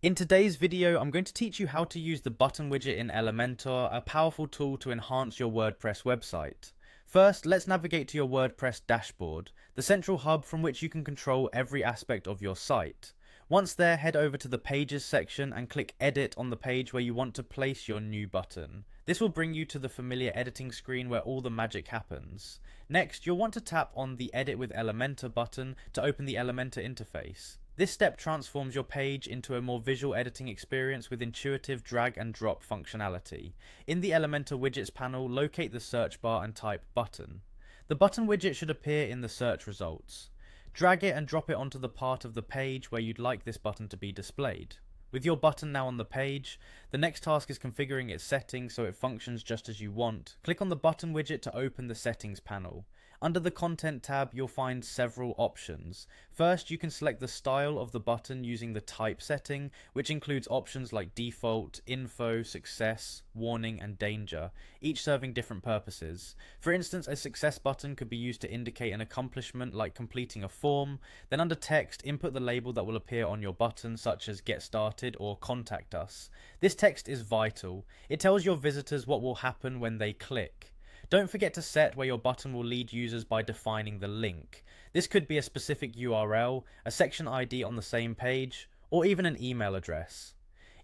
In today's video, I'm going to teach you how to use the button widget in Elementor, a powerful tool to enhance your WordPress website. First, let's navigate to your WordPress dashboard, the central hub from which you can control every aspect of your site. Once there, head over to the Pages section and click Edit on the page where you want to place your new button. This will bring you to the familiar editing screen where all the magic happens. Next, you'll want to tap on the Edit with Elementor button to open the Elementor interface. This step transforms your page into a more visual editing experience with intuitive drag and drop functionality. In the Elementor Widgets panel, locate the search bar and type button. The button widget should appear in the search results. Drag it and drop it onto the part of the page where you'd like this button to be displayed. With your button now on the page, the next task is configuring its settings so it functions just as you want. Click on the button widget to open the settings panel. Under the Content tab, you'll find several options. First, you can select the style of the button using the type setting, which includes options like default, info, success, warning, and danger, each serving different purposes. For instance, a success button could be used to indicate an accomplishment like completing a form. Then under text, input the label that will appear on your button, such as get started or contact us. This text is vital. It tells your visitors what will happen when they click. Don't forget to set where your button will lead users by defining the link. This could be a specific URL, a section ID on the same page, or even an email address.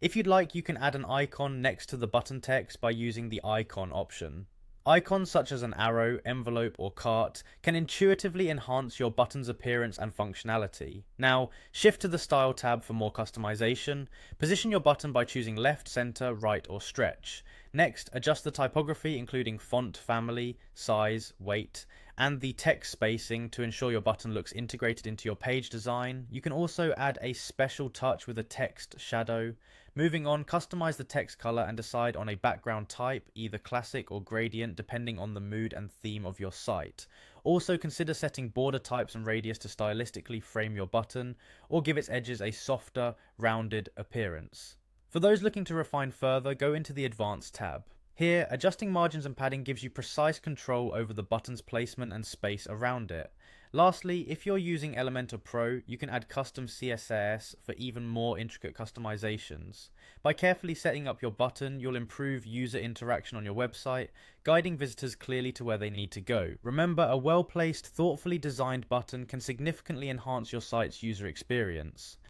If you'd like, you can add an icon next to the button text by using the icon option. Icons such as an arrow, envelope, or cart can intuitively enhance your button's appearance and functionality. Now, shift to the Style tab for more customization. Position your button by choosing left, center, right, or stretch. Next, adjust the typography including font family, size, weight, and the text spacing to ensure your button looks integrated into your page design. You can also add a special touch with a text shadow. Moving on, customize the text color and decide on a background type, either classic or gradient, depending on the mood and theme of your site. Also consider setting border types and radius to stylistically frame your button, or give its edges a softer, rounded appearance. For those looking to refine further, go into the Advanced tab. Here, adjusting margins and padding gives you precise control over the button's placement and space around it. Lastly, if you're using Elementor Pro, you can add custom CSS for even more intricate customizations. By carefully setting up your button, you'll improve user interaction on your website, guiding visitors clearly to where they need to go. Remember, a well-placed, thoughtfully designed button can significantly enhance your site's user experience.